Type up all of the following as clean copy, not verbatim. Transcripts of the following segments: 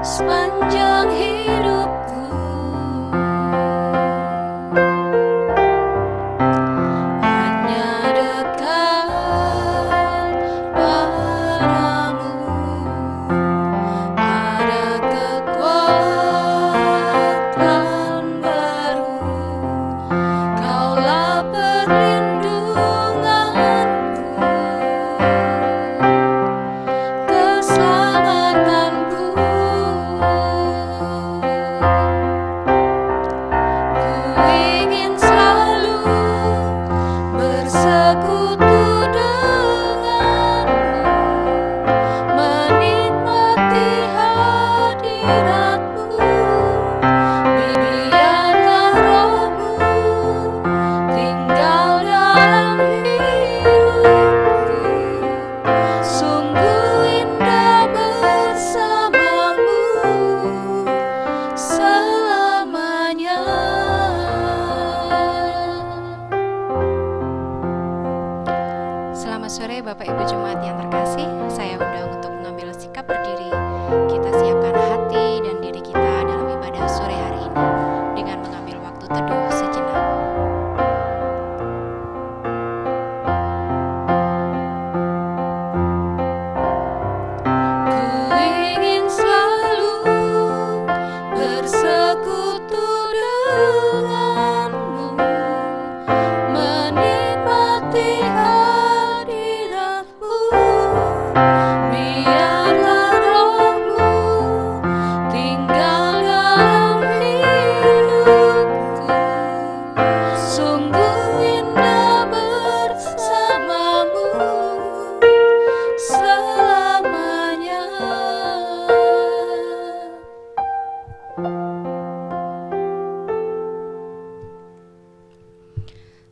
sepanjang hidupku. Hanya dekat padamu ada kekuatan baru. Kaulah perlindunganku, keselamatanku. Ku ingin selalu bersekutu denganmu, menikmati hadiratmu. Biarlah rohmu tinggal dalam hidupku. Sungguh indah bersamamu selamanya. Selamat sore Bapak Ibu Jemaat yang terkasih. Saya undang untuk mengambil sikap berdiri. Kita siapkan hati dan diri kita dalam ibadah sore hari ini dengan mengambil waktu teduh sejenak. Ku ingin selalu bersekutu denganmu, menikmati hadiratmu. Biarlah rohmu tinggal dalam hidupku. Sungguh indah bersamamu selamanya.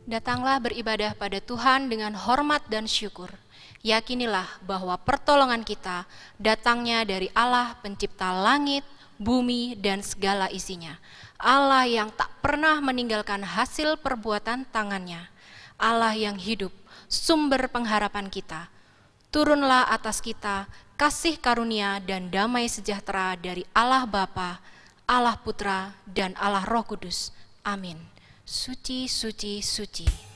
Datanglah beribadah pada Tuhan dengan hormat dan syukur. Yakinilah bahwa pertolongan kita datangnya dari Allah pencipta langit, bumi, dan segala isinya. Allah yang tak pernah meninggalkan hasil perbuatan tangannya. Allah yang hidup, sumber pengharapan kita. Turunlah atas kita kasih karunia dan damai sejahtera dari Allah Bapa, Allah Putra, dan Allah Roh Kudus. Amin. Suci, suci, suci.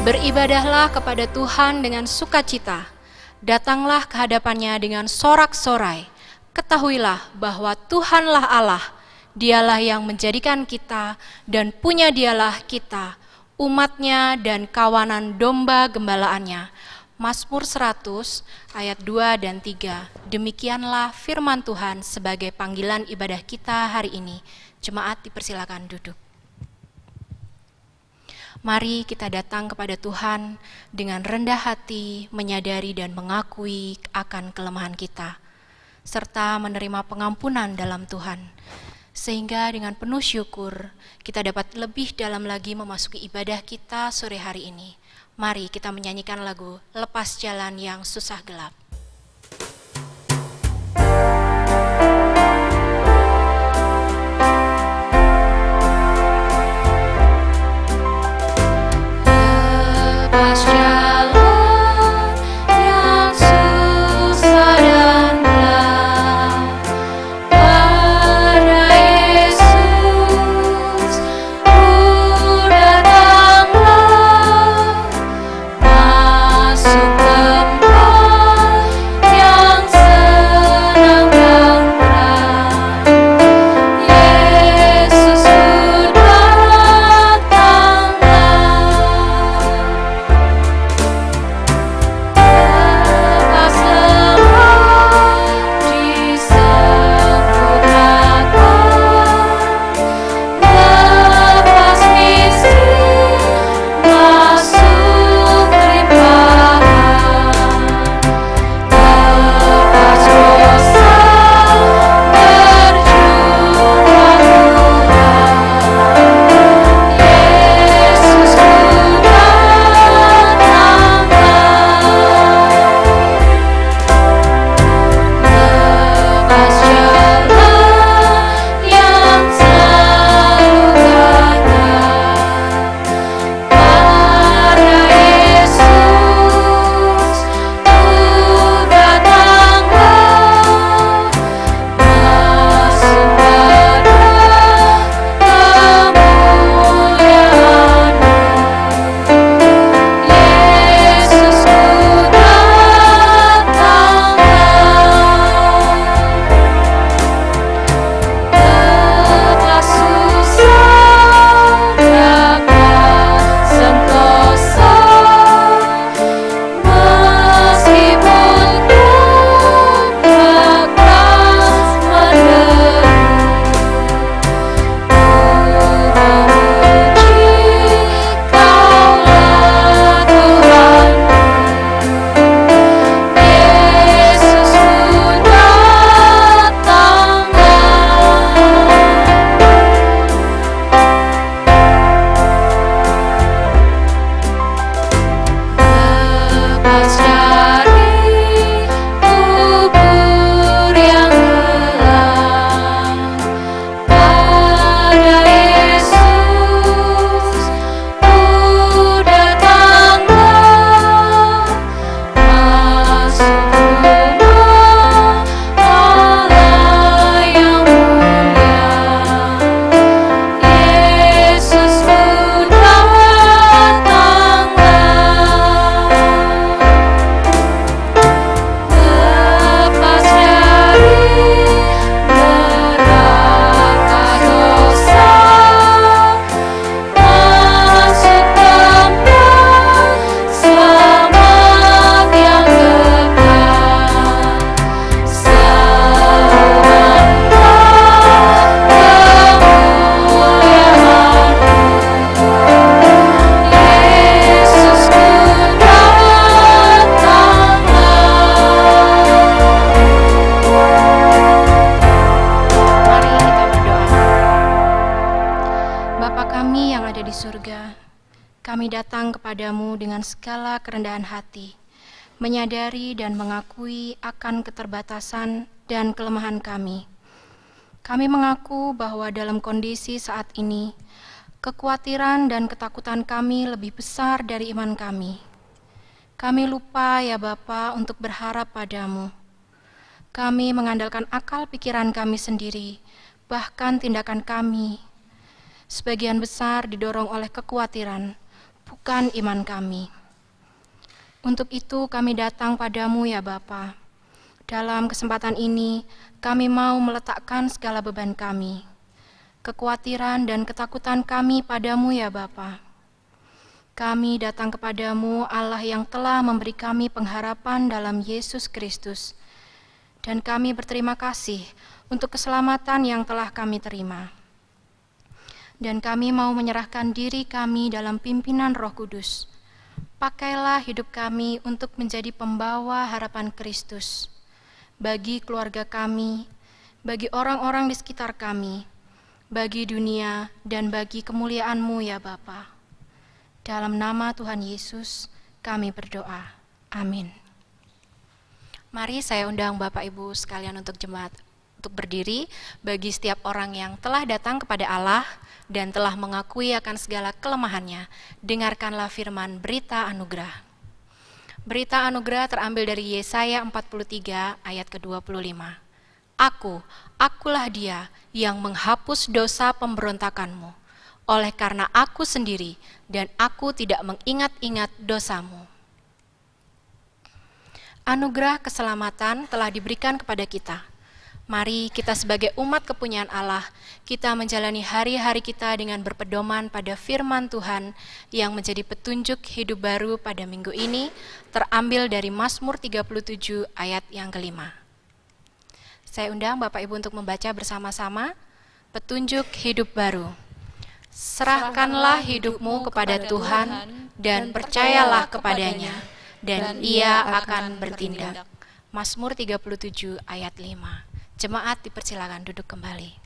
Beribadahlah kepada Tuhan dengan sukacita, datanglah ke hadapannya dengan sorak-sorai. Ketahuilah bahwa Tuhanlah Allah, Dialah yang menjadikan kita dan punya Dialah kita, umatnya dan kawanan domba gembalaannya. Mazmur 100 ayat 2 dan 3. Demikianlah firman Tuhan sebagai panggilan ibadah kita hari ini. Jemaat dipersilakan duduk. Mari kita datang kepada Tuhan dengan rendah hati, menyadari dan mengakui akan kelemahan kita, serta menerima pengampunan dalam Tuhan, sehingga dengan penuh syukur kita dapat lebih dalam lagi memasuki ibadah kita sore hari ini. Mari kita menyanyikan lagu Lepas Jalan yang Susah Gelap. Kami datang kepadamu dengan segala kerendahan hati, menyadari dan mengakui akan keterbatasan dan kelemahan kami. Kami mengaku bahwa dalam kondisi saat ini, kekhawatiran dan ketakutan kami lebih besar dari iman kami. Kami lupa ya Bapa untuk berharap padamu. Kami mengandalkan akal pikiran kami sendiri, bahkan tindakan kami. Sebagian besar didorong oleh kekhawatiran, sembuhkan iman kami. Untuk itu kami datang padamu ya Bapa. Dalam kesempatan ini, kami mau meletakkan segala beban kami, kekhawatiran dan ketakutan kami padamu ya Bapa. Kami datang kepadamu Allah yang telah memberi kami pengharapan dalam Yesus Kristus. Dan kami berterima kasih untuk keselamatan yang telah kami terima. Dan kami mau menyerahkan diri kami dalam pimpinan Roh Kudus. Pakailah hidup kami untuk menjadi pembawa harapan Kristus bagi keluarga kami, bagi orang-orang di sekitar kami, bagi dunia, dan bagi kemuliaan-Mu ya Bapa. Dalam nama Tuhan Yesus, kami berdoa. Amin. Mari saya undang Bapak Ibu sekalian untuk jemaat untuk berdiri bagi setiap orang yang telah datang kepada Allah dan telah mengakui akan segala kelemahannya. Dengarkanlah firman berita anugerah. Berita anugerah terambil dari Yesaya 43 ayat ke-25. Akulah dia yang menghapus dosa pemberontakanmu, oleh karena aku sendiri dan aku tidak mengingat-ingat dosamu. Anugerah keselamatan telah diberikan kepada kita. Mari kita sebagai umat kepunyaan Allah, kita menjalani hari-hari kita dengan berpedoman pada firman Tuhan yang menjadi petunjuk hidup baru pada minggu ini, terambil dari Mazmur 37 ayat yang ke-5. Saya undang Bapak Ibu untuk membaca bersama-sama petunjuk hidup baru. Serahkanlah hidupmu kepada Tuhan dan percayalah kepadanya, dan Ia akan bertindak. Mazmur 37 ayat 5. Jemaat dipersilakan duduk kembali.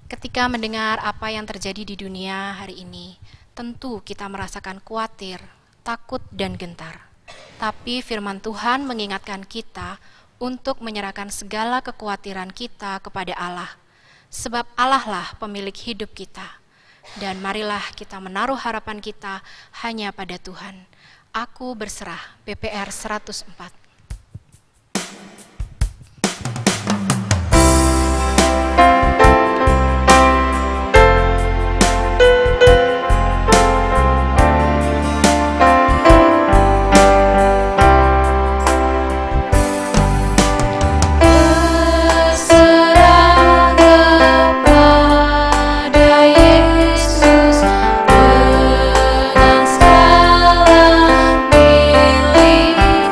Ketika mendengar apa yang terjadi di dunia hari ini, tentu kita merasakan khawatir, takut, dan gentar. Tapi firman Tuhan mengingatkan kita untuk menyerahkan segala kekhawatiran kita kepada Allah, sebab Allah lah pemilik hidup kita. Dan marilah kita menaruh harapan kita hanya pada Tuhan. Aku berserah, PPR 104. Dengan segala milikku.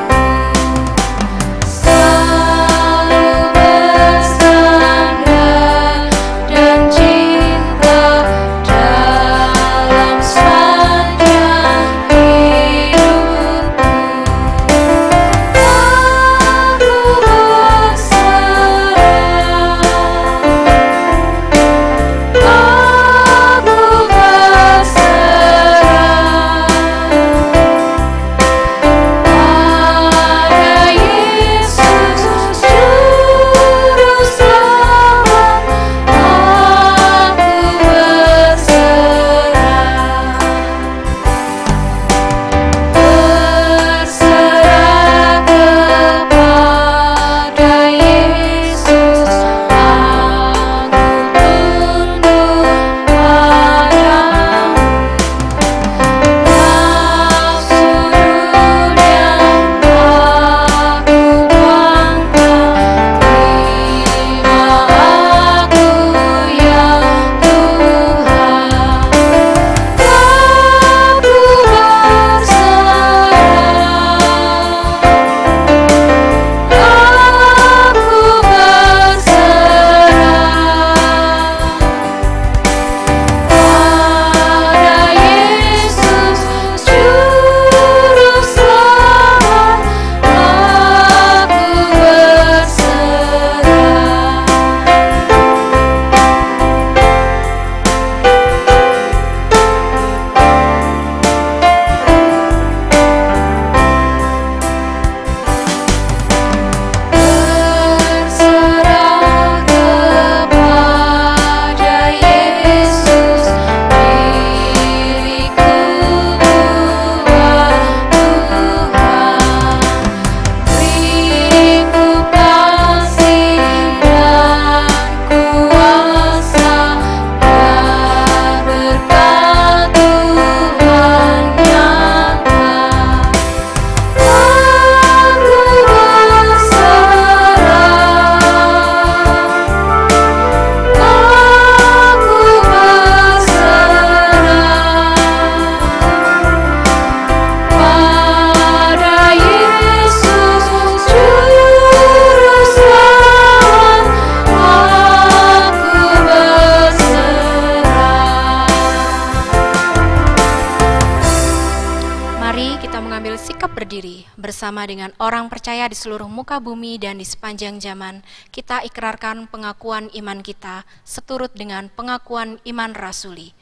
bersikap berdiri bersama dengan orang percaya di seluruh muka bumi dan di sepanjang zaman, kita ikrarkan pengakuan iman kita seturut dengan pengakuan iman rasuli.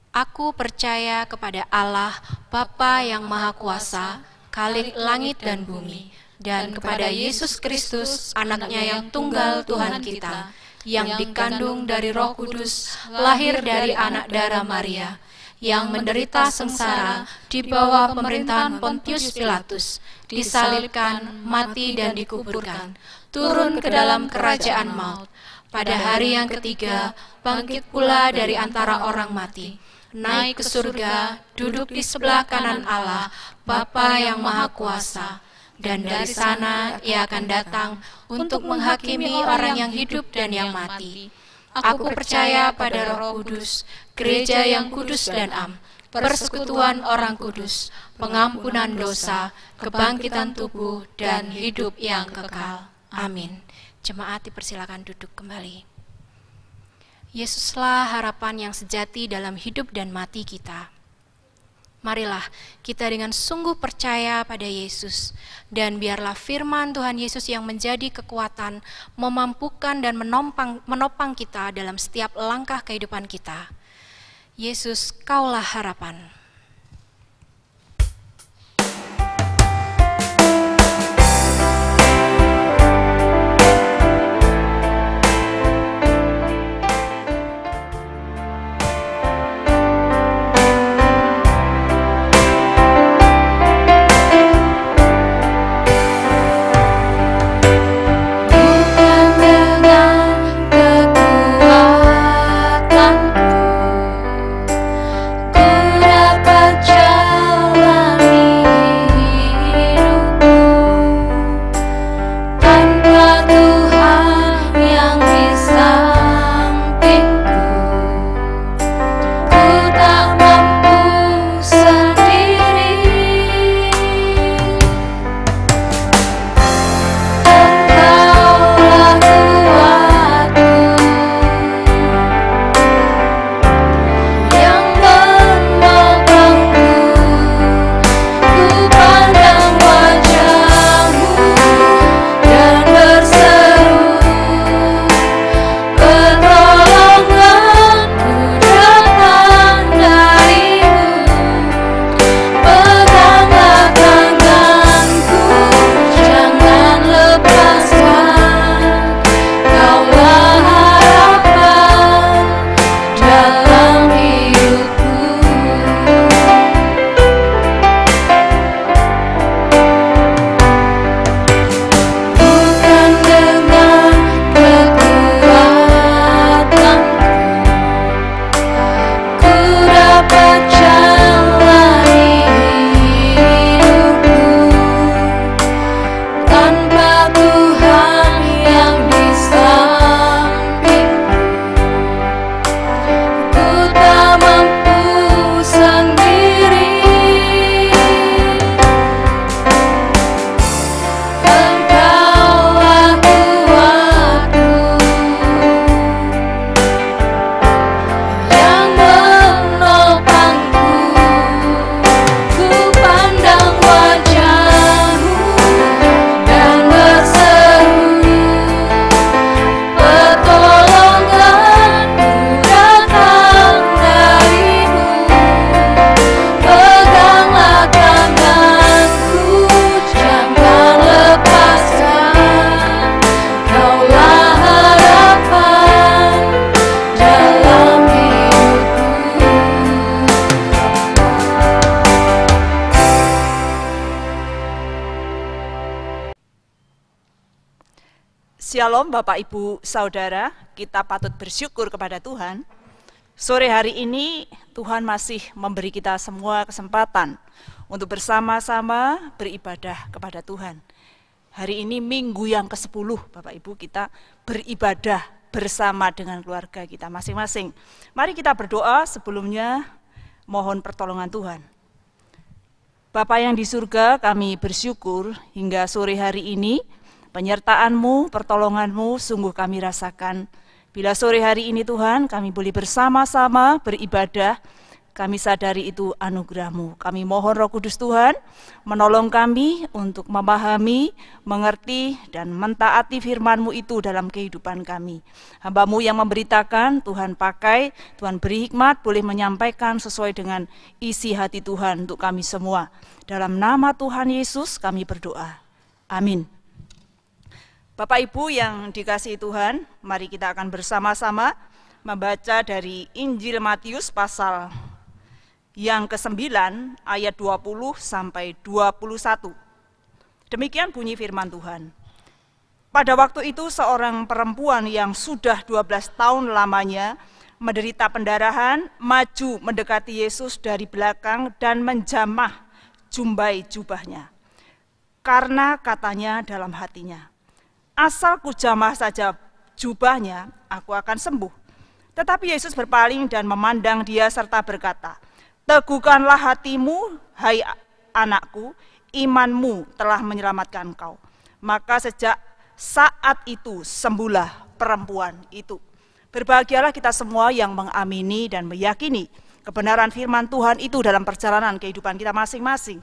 Aku percaya kepada Allah, Bapa yang Maha Kuasa, Khalik langit dan bumi, dan kepada Yesus Kristus, anaknya yang tunggal Tuhan kita, yang dikandung dari Roh Kudus, lahir dari anak darah Maria, yang menderita sengsara di bawah pemerintahan Pontius Pilatus, disalibkan, mati dan dikuburkan, turun ke dalam kerajaan maut. Pada hari yang ketiga, bangkit pula dari antara orang mati, naik ke surga, duduk di sebelah kanan Allah, Bapa yang Maha Kuasa, dan dari sana ia akan datang untuk menghakimi orang yang hidup dan yang mati. Aku percaya pada Roh Kudus, gereja yang kudus dan am, persekutuan orang kudus, pengampunan dosa, kebangkitan tubuh, dan hidup yang kekal. Amin. Jemaat dipersilakan duduk kembali. Yesuslah harapan yang sejati dalam hidup dan mati kita. Marilah kita dengan sungguh percaya pada Yesus, dan biarlah firman Tuhan Yesus yang menjadi kekuatan memampukan dan menopang kita dalam setiap langkah kehidupan kita. Yesus, Kaulah harapan. Shalom Bapak Ibu Saudara, kita patut bersyukur kepada Tuhan. Sore hari ini Tuhan masih memberi kita semua kesempatan untuk bersama-sama beribadah kepada Tuhan. Hari ini minggu yang ke-10 Bapak Ibu, kita beribadah bersama dengan keluarga kita masing-masing. Mari kita berdoa sebelumnya mohon pertolongan Tuhan. Bapa yang di surga, kami bersyukur hingga sore hari ini penyertaan-Mu, pertolongan-Mu sungguh kami rasakan. Bila sore hari ini Tuhan kami boleh bersama-sama beribadah, Kami sadari itu anugerah-Mu. Kami mohon Roh Kudus Tuhan menolong kami untuk memahami, mengerti, dan mentaati firman-Mu itu dalam kehidupan kami. Hamba-Mu yang memberitakan, Tuhan pakai, Tuhan beri hikmat, boleh menyampaikan sesuai dengan isi hati Tuhan untuk kami semua. Dalam nama Tuhan Yesus kami berdoa. Amin. Bapak Ibu yang dikasihi Tuhan, mari kita akan bersama-sama membaca dari Injil Matius pasal yang ke-9 ayat 20 sampai 21. Demikian bunyi firman Tuhan. Pada waktu itu seorang perempuan yang sudah 12 tahun lamanya menderita pendarahan maju mendekati Yesus dari belakang dan menjamah jumbai jubahnya. Karena katanya dalam hatinya, asal kujamah saja jubahnya, aku akan sembuh. Tetapi Yesus berpaling dan memandang dia serta berkata, teguhkanlah hatimu, hai anakku, imanmu telah menyelamatkan kau. Maka sejak saat itu sembuhlah perempuan itu. Berbahagialah kita semua yang mengamini dan meyakini kebenaran firman Tuhan itu dalam perjalanan kehidupan kita masing-masing.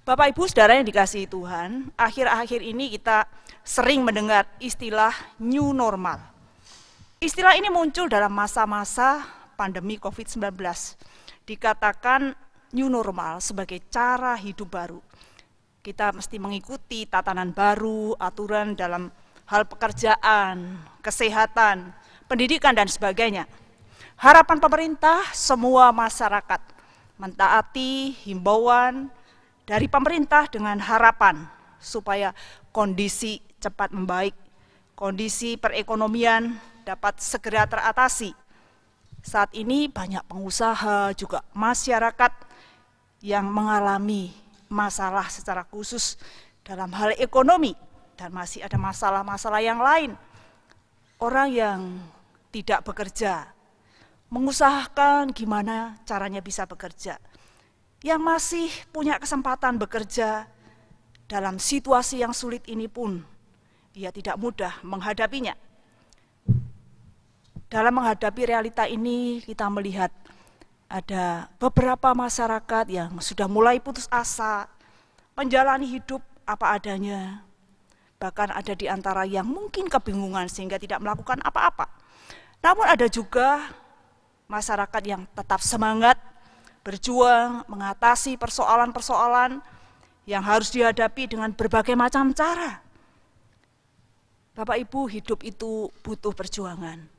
Bapak Ibu Saudara yang dikasihi Tuhan, akhir-akhir ini kita sering mendengar istilah new normal. Istilah ini muncul dalam masa-masa pandemi COVID-19. Dikatakan new normal sebagai cara hidup baru. Kita mesti mengikuti tatanan baru, aturan dalam hal pekerjaan, kesehatan, pendidikan, dan sebagainya. Harapan pemerintah, semua masyarakat mentaati himbauan dari pemerintah dengan harapan supaya kondisi cepat membaik, kondisi perekonomian dapat segera teratasi. Saat ini banyak pengusaha juga masyarakat yang mengalami masalah secara khusus dalam hal ekonomi, dan masih ada masalah-masalah yang lain. Orang yang tidak bekerja mengusahakan gimana caranya bisa bekerja. Yang masih punya kesempatan bekerja dalam situasi yang sulit ini pun ia tidak mudah menghadapinya. Dalam menghadapi realita ini, kita melihat ada beberapa masyarakat yang sudah mulai putus asa, menjalani hidup apa adanya. Bahkan ada di antara yang mungkin kebingungan sehingga tidak melakukan apa-apa. Namun ada juga masyarakat yang tetap semangat, berjuang, mengatasi persoalan-persoalan yang harus dihadapi dengan berbagai macam cara. Bapak Ibu, hidup itu butuh perjuangan.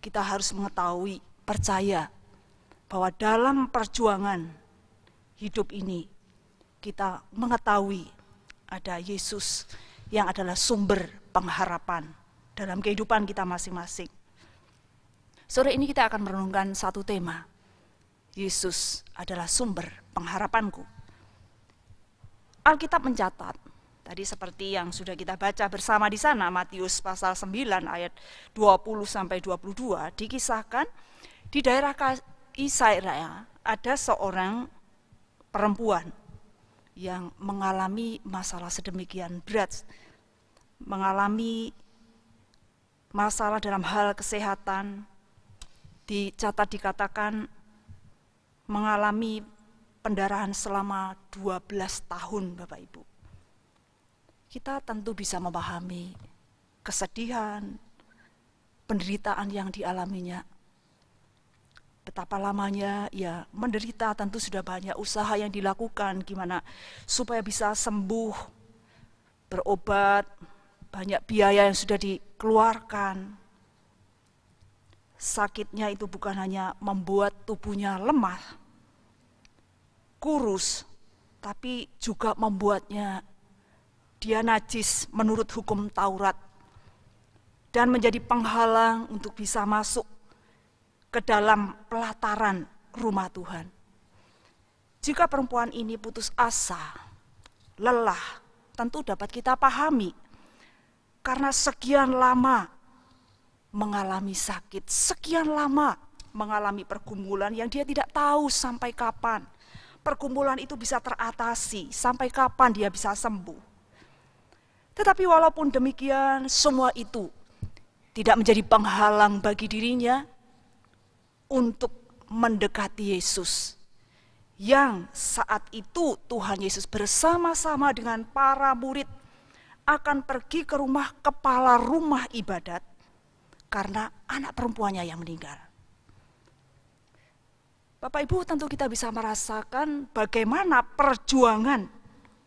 Kita harus mengetahui, percaya bahwa dalam perjuangan hidup ini kita mengetahui ada Yesus yang adalah sumber pengharapan dalam kehidupan kita masing-masing. Sore ini kita akan merenungkan satu tema. Yesus adalah sumber pengharapanku. Alkitab mencatat, tadi seperti yang sudah kita baca bersama di sana, Matius pasal 9 ayat 20 sampai 22, dikisahkan di daerah Israel ada seorang perempuan yang mengalami masalah sedemikian berat, mengalami masalah dalam hal kesehatan, dikatakan mengalami pendarahan selama 12 tahun, Bapak Ibu. Kita tentu bisa memahami kesedihan, penderitaan yang dialaminya. Betapa lamanya ia menderita, tentu sudah banyak usaha yang dilakukan gimana supaya bisa sembuh, berobat, banyak biaya yang sudah dikeluarkan. Sakitnya itu bukan hanya membuat tubuhnya lemah, kurus, tapi juga membuatnya dia najis menurut hukum Taurat dan menjadi penghalang untuk bisa masuk ke dalam pelataran rumah Tuhan. Jika perempuan ini putus asa, lelah, tentu dapat kita pahami karena sekian lama mengalami sakit, sekian lama mengalami pergumulan yang dia tidak tahu sampai kapan pergumulan itu bisa teratasi, sampai kapan dia bisa sembuh. Tetapi walaupun demikian, semua itu tidak menjadi penghalang bagi dirinya untuk mendekati Yesus. Yang saat itu Tuhan Yesus bersama-sama dengan para murid akan pergi ke rumah kepala rumah ibadat karena anak perempuannya yang meninggal. Bapak Ibu, tentu kita bisa merasakan bagaimana perjuangan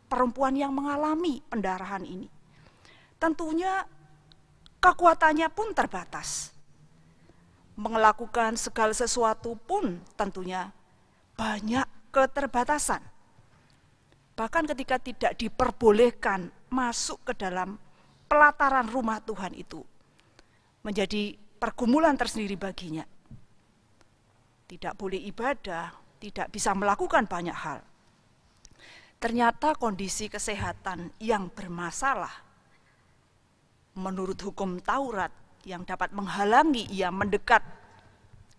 perempuan yang mengalami pendarahan ini. Tentunya kekuatannya pun terbatas. Melakukan segala sesuatu pun tentunya banyak keterbatasan. Bahkan ketika tidak diperbolehkan masuk ke dalam pelataran rumah Tuhan itu, menjadi pergumulan tersendiri baginya. Tidak boleh ibadah, tidak bisa melakukan banyak hal. Ternyata kondisi kesehatan yang bermasalah menurut hukum Taurat yang dapat menghalangi ia mendekat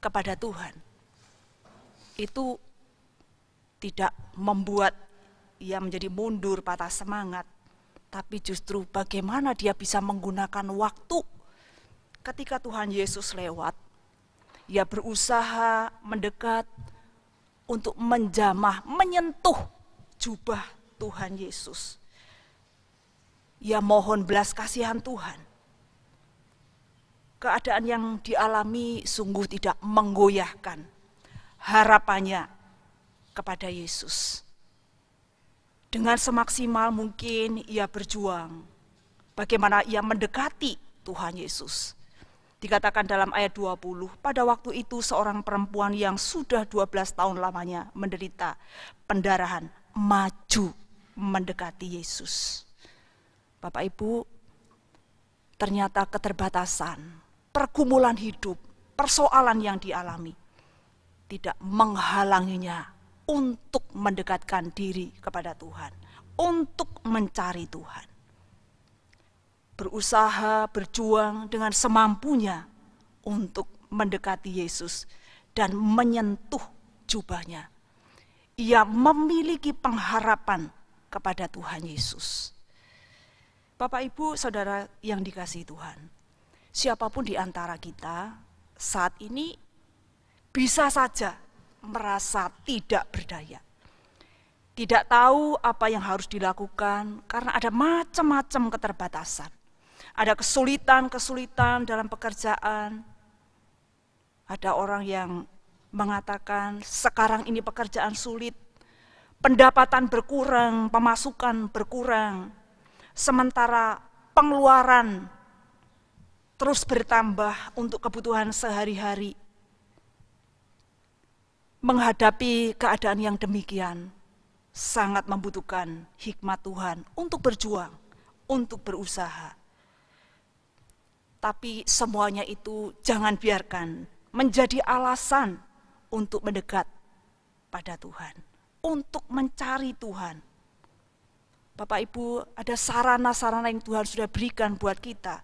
kepada Tuhan, itu tidak membuat ia menjadi mundur, patah semangat, tapi justru bagaimana dia bisa menggunakan waktu ketika Tuhan Yesus lewat. Ia berusaha mendekat untuk menjamah, menyentuh jubah Tuhan Yesus. Ia mohon belas kasihan Tuhan. Keadaan yang dialami sungguh tidak menggoyahkan harapannya kepada Yesus. Dengan semaksimal mungkin ia berjuang. Bagaimana ia mendekati Tuhan Yesus. Dikatakan dalam ayat 20, pada waktu itu seorang perempuan yang sudah 12 tahun lamanya menderita pendarahan maju mendekati Yesus. Bapak Ibu, ternyata keterbatasan, pergumulan hidup, persoalan yang dialami tidak menghalanginya untuk mendekatkan diri kepada Tuhan, untuk mencari Tuhan. Berusaha, berjuang dengan semampunya untuk mendekati Yesus dan menyentuh jubahnya. Ia memiliki pengharapan kepada Tuhan Yesus. Bapak, Ibu, Saudara yang dikasihi Tuhan, siapapun di antara kita saat ini bisa saja merasa tidak berdaya. Tidak tahu apa yang harus dilakukan karena ada macam-macam keterbatasan. Ada kesulitan-kesulitan dalam pekerjaan. Ada orang yang mengatakan sekarang ini pekerjaan sulit, pendapatan berkurang, pemasukan berkurang, sementara pengeluaran terus bertambah untuk kebutuhan sehari-hari. Menghadapi keadaan yang demikian, sangat membutuhkan hikmat Tuhan untuk berjuang, untuk berusaha. Tapi semuanya itu jangan biarkan menjadi alasan untuk mendekat pada Tuhan, untuk mencari Tuhan. Bapak Ibu, ada sarana-sarana yang Tuhan sudah berikan buat kita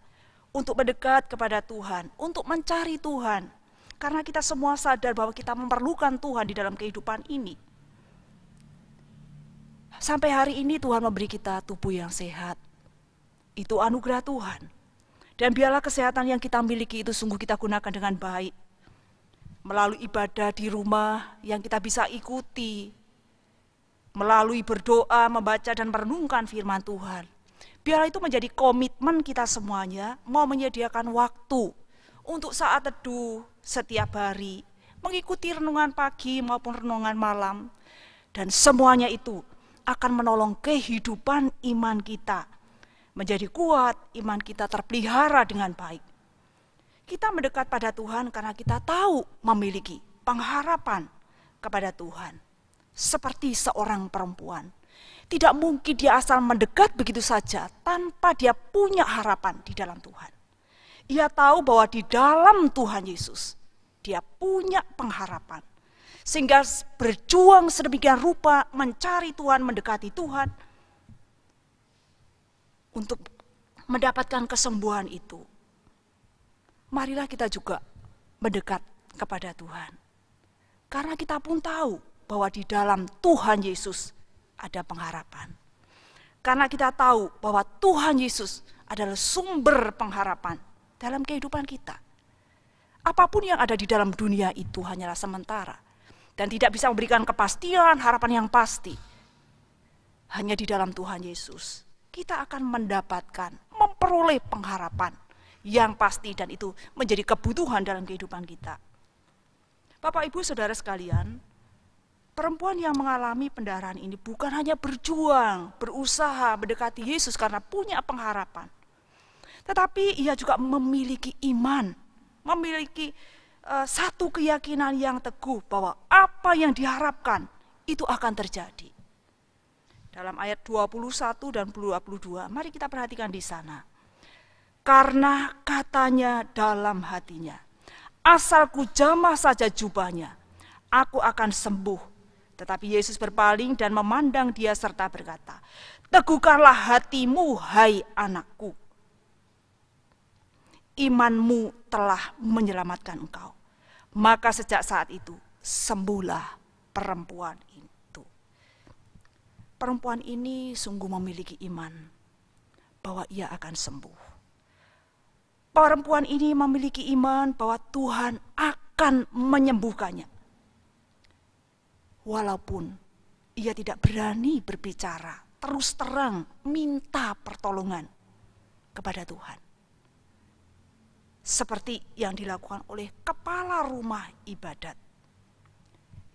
untuk mendekat kepada Tuhan, untuk mencari Tuhan. Karena kita semua sadar bahwa kita memerlukan Tuhan di dalam kehidupan ini. Sampai hari ini Tuhan memberi kita tubuh yang sehat. Itu anugerah Tuhan. Dan biarlah kesehatan yang kita miliki itu sungguh kita gunakan dengan baik. Melalui ibadah di rumah yang kita bisa ikuti. Melalui berdoa, membaca dan merenungkan firman Tuhan. Biarlah itu menjadi komitmen kita semuanya, mau menyediakan waktu untuk saat teduh setiap hari. Mengikuti renungan pagi maupun renungan malam. Dan semuanya itu akan menolong kehidupan iman kita. Menjadi kuat, iman kita terpelihara dengan baik. Kita mendekat pada Tuhan karena kita tahu memiliki pengharapan kepada Tuhan. Seperti seorang perempuan. Tidak mungkin dia asal mendekat begitu saja tanpa dia punya harapan di dalam Tuhan. Ia tahu bahwa di dalam Tuhan Yesus, dia punya pengharapan. Sehingga berjuang sedemikian rupa mencari Tuhan, mendekati Tuhan, untuk mendapatkan kesembuhan itu. Marilah kita juga mendekat kepada Tuhan. Karena kita pun tahu bahwa di dalam Tuhan Yesus ada pengharapan. Karena kita tahu bahwa Tuhan Yesus adalah sumber pengharapan dalam kehidupan kita. apapun yang ada di dalam dunia itu hanyalah sementara dan tidak bisa memberikan kepastian, harapan yang pasti. Hanya di dalam Tuhan Yesus kita akan mendapatkan, memperoleh pengharapan yang pasti, dan itu menjadi kebutuhan dalam kehidupan kita. Bapak, Ibu, Saudara sekalian, perempuan yang mengalami pendarahan ini bukan hanya berjuang, berusaha mendekati Yesus karena punya pengharapan, tetapi ia juga memiliki iman, memiliki satu keyakinan yang teguh bahwa apa yang diharapkan itu akan terjadi. Dalam ayat 21 dan 22, mari kita perhatikan di sana. Karena katanya dalam hatinya, asal ku jamah saja jubahnya, aku akan sembuh. Tetapi Yesus berpaling dan memandang dia serta berkata, teguhkanlah hatimu, hai anakku. Imanmu telah menyelamatkan engkau. Maka sejak saat itu sembuhlah perempuan itu. Perempuan ini sungguh memiliki iman bahwa ia akan sembuh. Perempuan ini memiliki iman bahwa Tuhan akan menyembuhkannya. Walaupun ia tidak berani berbicara, terus terang minta pertolongan kepada Tuhan. Seperti yang dilakukan oleh kepala rumah ibadat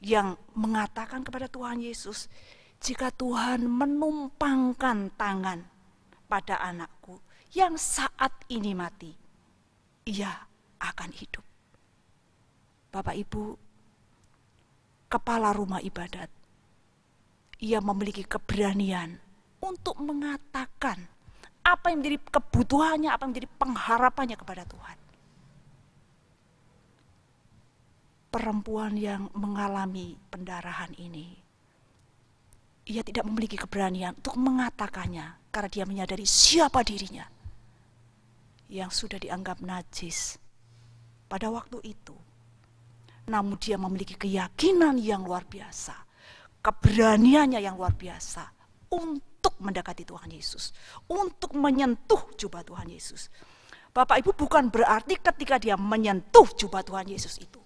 yang mengatakan kepada Tuhan Yesus, jika Tuhan menumpangkan tangan pada anakku yang saat ini mati, ia akan hidup. Bapak, Ibu, kepala rumah ibadat, ia memiliki keberanian untuk mengatakan apa yang menjadi kebutuhannya, apa yang menjadi pengharapannya kepada Tuhan. Perempuan yang mengalami pendarahan ini, ia tidak memiliki keberanian untuk mengatakannya karena dia menyadari siapa dirinya yang sudah dianggap najis pada waktu itu. Namun dia memiliki keyakinan yang luar biasa, keberaniannya yang luar biasa untuk mendekati Tuhan Yesus, untuk menyentuh jubah Tuhan Yesus. Bapak, Ibu, bukan berarti ketika dia menyentuh jubah Tuhan Yesus itu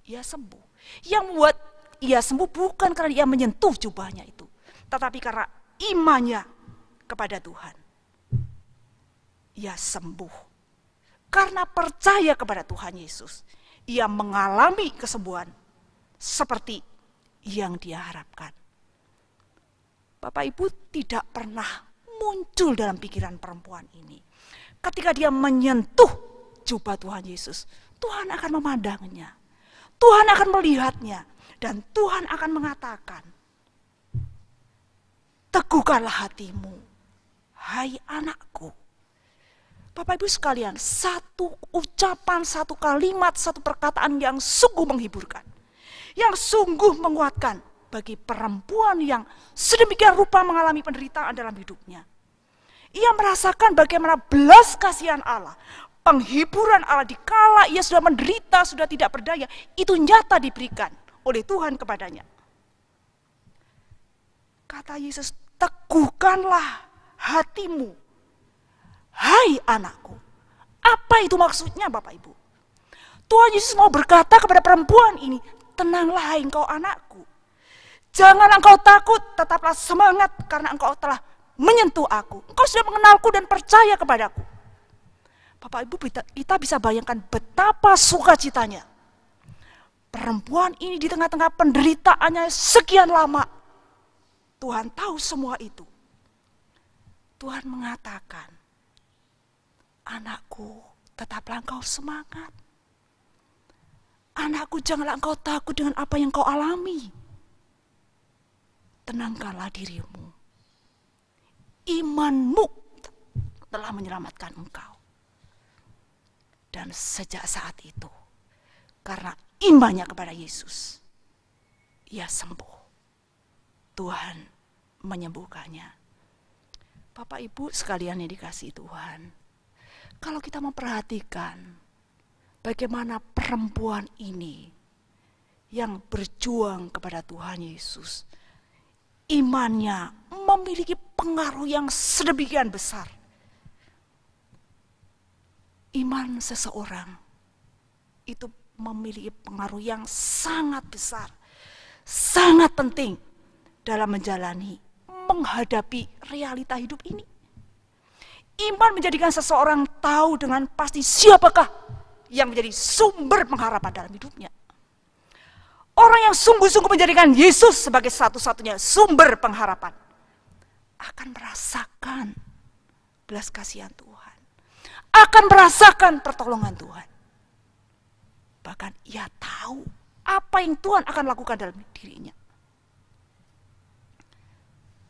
ia sembuh. Yang membuat ia sembuh bukan karena ia menyentuh jubahnya itu, tetapi karena imannya kepada Tuhan. Ia sembuh karena percaya kepada Tuhan Yesus. Ia mengalami kesembuhan seperti yang dia harapkan. Bapak, Ibu, tidak pernah muncul dalam pikiran perempuan ini, ketika dia menyentuh jubah Tuhan Yesus, Tuhan akan memandangnya, Tuhan akan melihatnya, dan Tuhan akan mengatakan, teguhkanlah hatimu, hai anakku. Bapak, Ibu sekalian, satu ucapan, satu kalimat, satu perkataan yang sungguh menghiburkan, yang sungguh menguatkan bagi perempuan yang sedemikian rupa mengalami penderitaan dalam hidupnya. Ia merasakan bagaimana belas kasihan Allah, penghiburan Allah dikala ia sudah menderita, sudah tidak berdaya, itu nyata diberikan oleh Tuhan kepadanya. Kata Yesus, teguhkanlah hatimu, hai anakku. Apa itu maksudnya, Bapak, Ibu? Tuhan Yesus mau berkata kepada perempuan ini, tenanglah hai engkau anakku. Jangan engkau takut, tetaplah semangat karena engkau telah menyentuh aku. Engkau sudah mengenalku dan percaya kepadaku. Bapak, Ibu, kita bisa bayangkan betapa sukacitanya perempuan ini di tengah-tengah penderitaannya sekian lama. Tuhan tahu semua itu. Tuhan mengatakan, anakku, tetaplah engkau semangat. Anakku, janganlah engkau takut dengan apa yang kau alami. Tenangkanlah dirimu. Imanmu telah menyelamatkan engkau. Dan sejak saat itu, karena imannya kepada Yesus, ia sembuh. Tuhan menyembuhkannya. Bapak, Ibu sekalian yang dikasihi Tuhan, kalau kita memperhatikan bagaimana perempuan ini yang berjuang kepada Tuhan Yesus, imannya memiliki pengaruh yang sedemikian besar. Iman seseorang itu memiliki pengaruh yang sangat besar, sangat penting dalam menghadapi realita hidup ini. Iman menjadikan seseorang tahu dengan pasti siapakah yang menjadi sumber pengharapan dalam hidupnya. Orang yang sungguh-sungguh menjadikan Yesus sebagai satu-satunya sumber pengharapan akan merasakan belas kasihan Tuhan, akan merasakan pertolongan Tuhan. Bahkan ia tahu apa yang Tuhan akan lakukan dalam dirinya.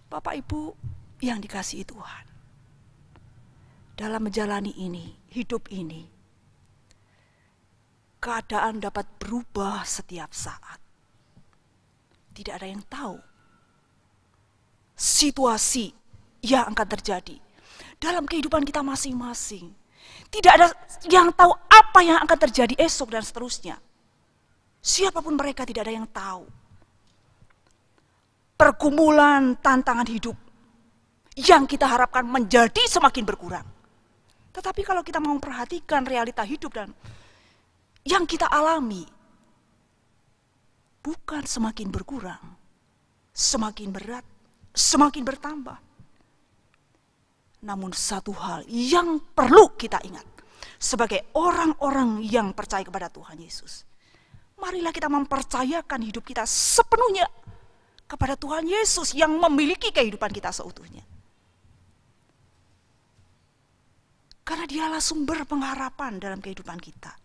Bapak Ibu yang dikasihi Tuhan, dalam menjalani hidup ini, keadaan dapat berubah setiap saat. Tidak ada yang tahu situasi yang akan terjadi dalam kehidupan kita masing-masing. Tidak ada yang tahu apa yang akan terjadi esok dan seterusnya. Siapapun mereka, tidak ada yang tahu. Pergumulan tantangan hidup yang kita harapkan menjadi semakin berkurang. Tetapi kalau kita mau memperhatikan realita hidup dan yang kita alami, bukan semakin berkurang, semakin berat, semakin bertambah. Namun satu hal yang perlu kita ingat sebagai orang-orang yang percaya kepada Tuhan Yesus, marilah kita mempercayakan hidup kita sepenuhnya kepada Tuhan Yesus yang memiliki kehidupan kita seutuhnya. Karena Dialah sumber pengharapan dalam kehidupan kita.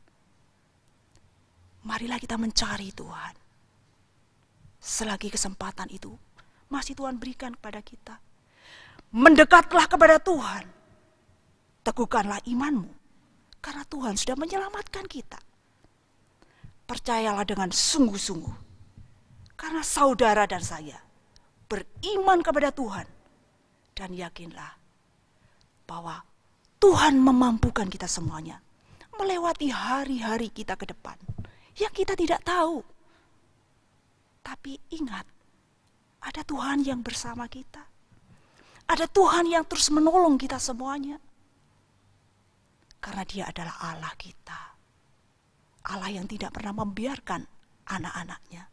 Marilah kita mencari Tuhan. Selagi kesempatan itu masih Tuhan berikan kepada kita. Mendekatlah kepada Tuhan. Teguhkanlah imanmu. Karena Tuhan sudah menyelamatkan kita. Percayalah dengan sungguh-sungguh. Karena saudara dan saya beriman kepada Tuhan. Dan yakinlah bahwa Tuhan memampukan kita semuanya melewati hari-hari kita ke depan yang kita tidak tahu. Tapi ingat, ada Tuhan yang bersama kita. Ada Tuhan yang terus menolong kita semuanya. Karena Dia adalah Allah kita. Allah yang tidak pernah membiarkan anak-anaknya.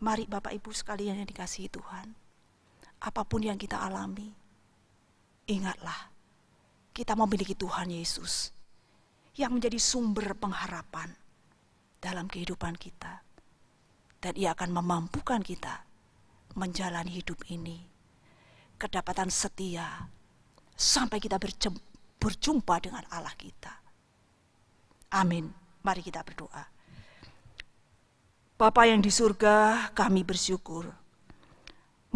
Mari Bapak Ibu sekalian yang dikasihi Tuhan, apapun yang kita alami, ingatlah, kita memiliki Tuhan Yesus yang menjadi sumber pengharapan dalam kehidupan kita. Dan Ia akan memampukan kita menjalani hidup ini kedapatan setia sampai kita berjumpa dengan Allah kita. Amin. Mari kita berdoa. Bapa yang di surga, kami bersyukur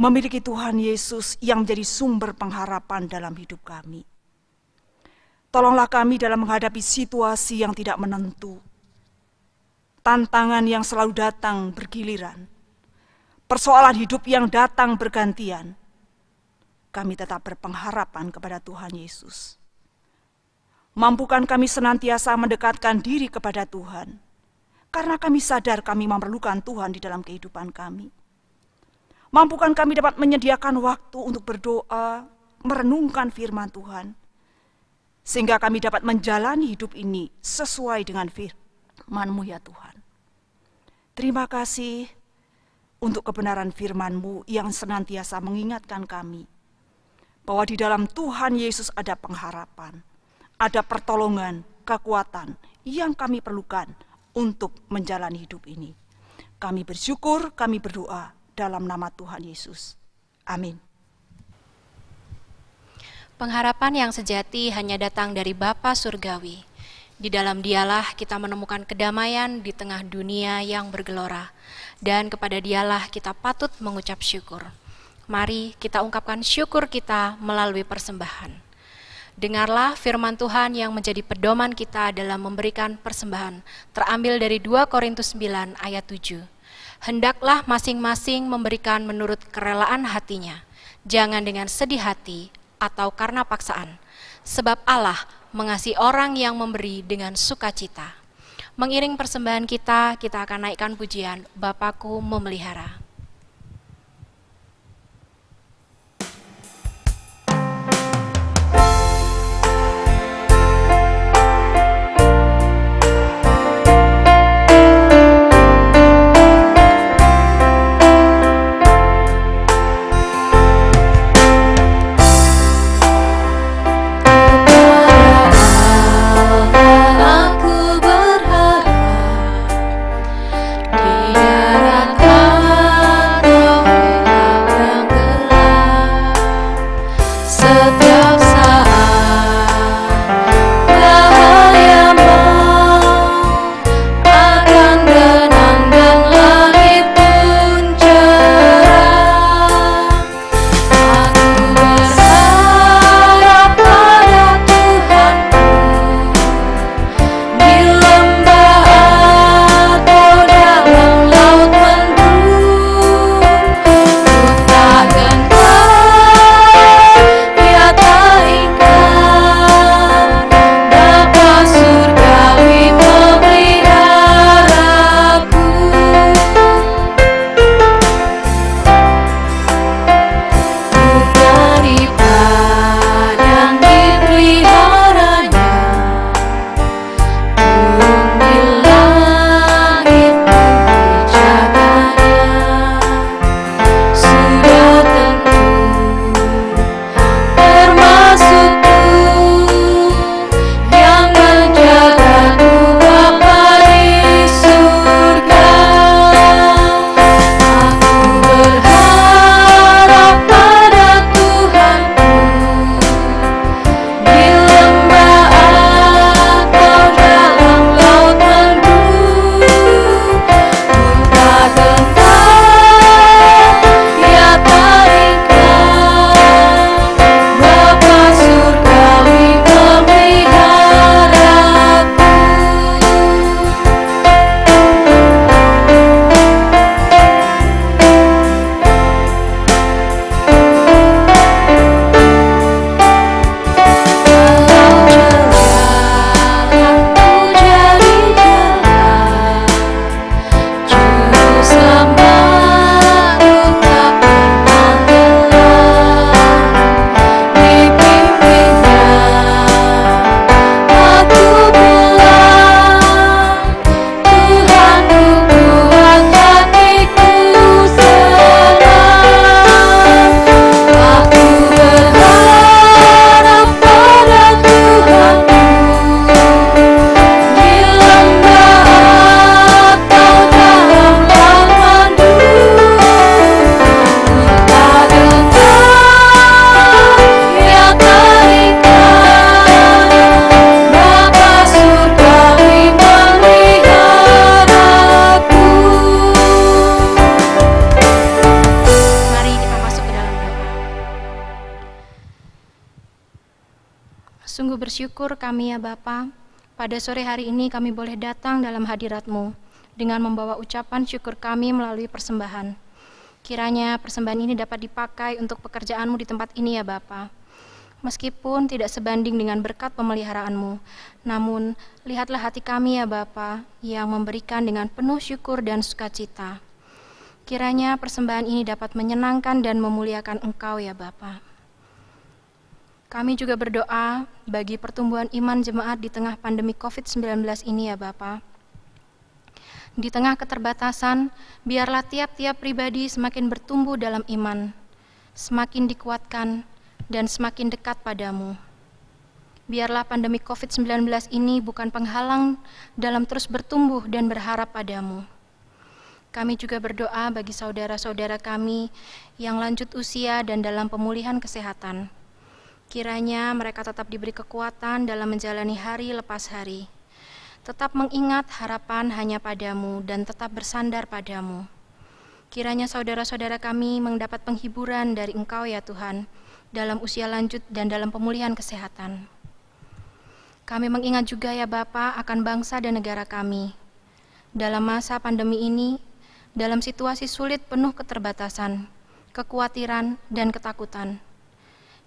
memiliki Tuhan Yesus yang menjadi sumber pengharapan dalam hidup kami. Tolonglah kami dalam menghadapi situasi yang tidak menentu, tantangan yang selalu datang bergiliran, persoalan hidup yang datang bergantian. Kami tetap berpengharapan kepada Tuhan Yesus. Mampukan kami senantiasa mendekatkan diri kepada Tuhan, karena kami sadar kami memerlukan Tuhan di dalam kehidupan kami. Mampukan kami dapat menyediakan waktu untuk berdoa, merenungkan firman Tuhan, sehingga kami dapat menjalani hidup ini sesuai dengan firman-Mu ya Tuhan. Terima kasih untuk kebenaran firman-Mu yang senantiasa mengingatkan kami bahwa di dalam Tuhan Yesus ada pengharapan, ada pertolongan, kekuatan yang kami perlukan untuk menjalani hidup ini. Kami bersyukur, kami berdoa dalam nama Tuhan Yesus. Amin. Pengharapan yang sejati hanya datang dari Bapa Surgawi. Di dalam Dialah kita menemukan kedamaian di tengah dunia yang bergelora. Dan kepada Dialah kita patut mengucap syukur. Mari kita ungkapkan syukur kita melalui persembahan. Dengarlah firman Tuhan yang menjadi pedoman kita dalam memberikan persembahan, terambil dari 2 Korintus 9 ayat 7. Hendaklah masing-masing memberikan menurut kerelaan hatinya, jangan dengan sedih hati atau karena paksaan, sebab Allah mengasihi orang yang memberi dengan sukacita. Mengiring persembahan kita akan naikkan pujian Bapakku memelihara. Sungguh bersyukur kami ya Bapa, pada sore hari ini kami boleh datang dalam hadirat-Mu dengan membawa ucapan syukur kami melalui persembahan. Kiranya persembahan ini dapat dipakai untuk pekerjaan-Mu di tempat ini ya Bapa. Meskipun tidak sebanding dengan berkat pemeliharaan-Mu, namun lihatlah hati kami ya Bapa yang memberikan dengan penuh syukur dan sukacita. Kiranya persembahan ini dapat menyenangkan dan memuliakan Engkau ya Bapa. Kami juga berdoa bagi pertumbuhan iman jemaat di tengah pandemi COVID-19 ini ya Bapa. Di tengah keterbatasan, biarlah tiap-tiap pribadi semakin bertumbuh dalam iman, semakin dikuatkan, dan semakin dekat padamu. Biarlah pandemi COVID-19 ini bukan penghalang dalam terus bertumbuh dan berharap padamu. Kami juga berdoa bagi saudara-saudara kami yang lanjut usia dan dalam pemulihan kesehatan. Kiranya mereka tetap diberi kekuatan dalam menjalani hari lepas hari. Tetap mengingat harapan hanya padamu dan tetap bersandar padamu. Kiranya saudara-saudara kami mendapat penghiburan dari Engkau ya Tuhan, dalam usia lanjut dan dalam pemulihan kesehatan. Kami mengingat juga ya Bapa akan bangsa dan negara kami. Dalam masa pandemi ini, dalam situasi sulit penuh keterbatasan, kekhawatiran, dan ketakutan,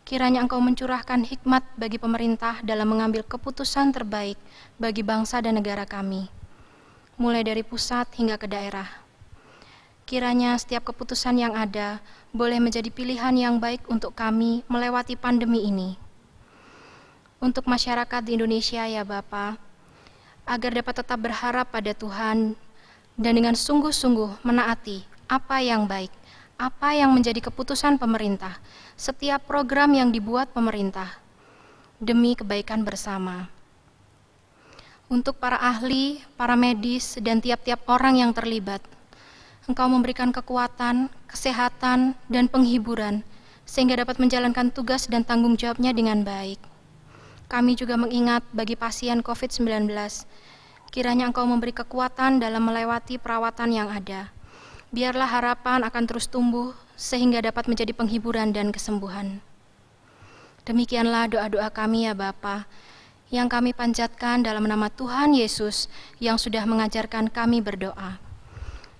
kiranya Engkau mencurahkan hikmat bagi pemerintah dalam mengambil keputusan terbaik bagi bangsa dan negara kami, mulai dari pusat hingga ke daerah. Kiranya setiap keputusan yang ada boleh menjadi pilihan yang baik untuk kami melewati pandemi ini. Untuk masyarakat di Indonesia ya Bapa, agar dapat tetap berharap pada Tuhan dan dengan sungguh-sungguh menaati apa yang baik, apa yang menjadi keputusan pemerintah, setiap program yang dibuat pemerintah, demi kebaikan bersama. Untuk para ahli, para medis, dan tiap-tiap orang yang terlibat, Engkau memberikan kekuatan, kesehatan, dan penghiburan, sehingga dapat menjalankan tugas dan tanggung jawabnya dengan baik. Kami juga mengingat bagi pasien COVID-19, kiranya Engkau memberi kekuatan dalam melewati perawatan yang ada. Biarlah harapan akan terus tumbuh, sehingga dapat menjadi penghiburan dan kesembuhan. Demikianlah doa-doa kami ya Bapa, yang kami panjatkan dalam nama Tuhan Yesus yang sudah mengajarkan kami berdoa.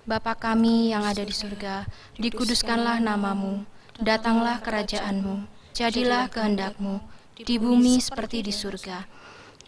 Bapa kami yang ada di surga, dikuduskanlah namamu, datanglah kerajaan-Mu, jadilah kehendak-Mu, di bumi seperti di surga.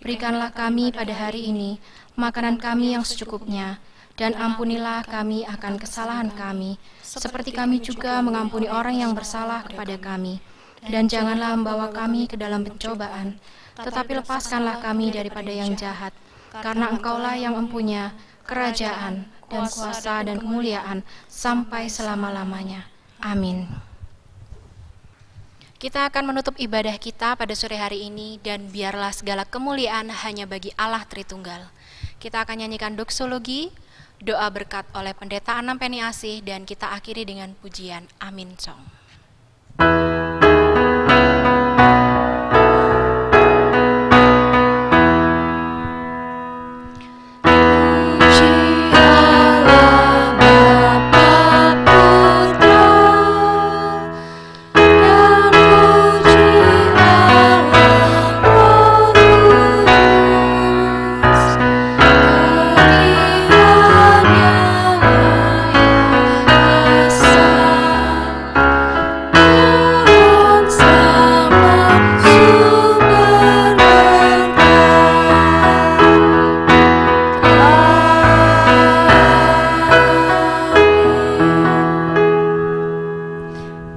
Berikanlah kami pada hari ini makanan kami yang secukupnya, dan ampunilah kami akan kesalahan kami, seperti kami juga mengampuni orang yang bersalah kepada kami. Dan janganlah membawa kami ke dalam pencobaan, tetapi lepaskanlah kami daripada yang jahat, karena Engkaulah yang mempunyai kerajaan dan kuasa dan kemuliaan sampai selama-lamanya. Amin. Kita akan menutup ibadah kita pada sore hari ini, dan biarlah segala kemuliaan hanya bagi Allah Tritunggal. Kita akan nyanyikan doksologi, doa berkat oleh Pendeta Anam Penny Asih, dan kita akhiri dengan pujian Amin Song.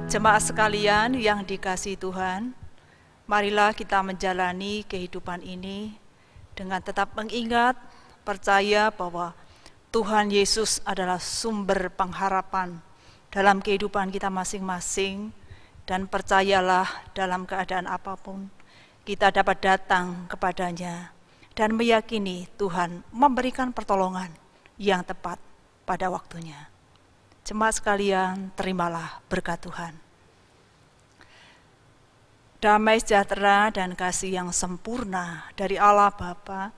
Jemaat sekalian yang dikasihi Tuhan, marilah kita menjalani kehidupan ini dengan tetap mengingat, percaya bahwa Tuhan Yesus adalah sumber pengharapan dalam kehidupan kita masing-masing, dan percayalah dalam keadaan apapun kita dapat datang kepadanya dan meyakini Tuhan memberikan pertolongan yang tepat pada waktunya. Jemaat sekalian, terimalah berkat Tuhan. Damai sejahtera dan kasih yang sempurna dari Allah Bapa,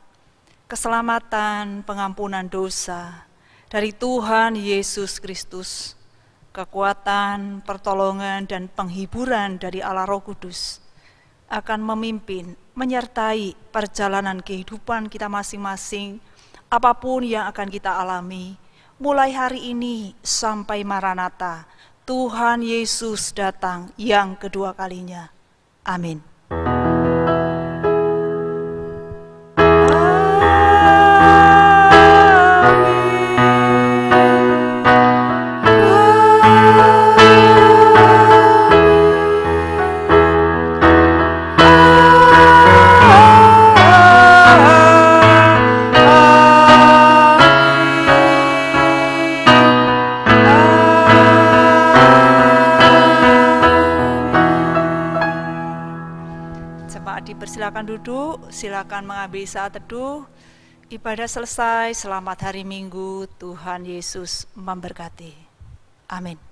keselamatan, pengampunan dosa dari Tuhan Yesus Kristus, kekuatan, pertolongan, dan penghiburan dari Allah Roh Kudus akan memimpin menyertai perjalanan kehidupan kita masing-masing, apapun yang akan kita alami, mulai hari ini sampai Maranatha, Tuhan Yesus datang yang kedua kalinya. Amin. Silakan duduk, silakan mengambil saat teduh. Ibadah selesai, selamat hari Minggu, Tuhan Yesus memberkati. Amin.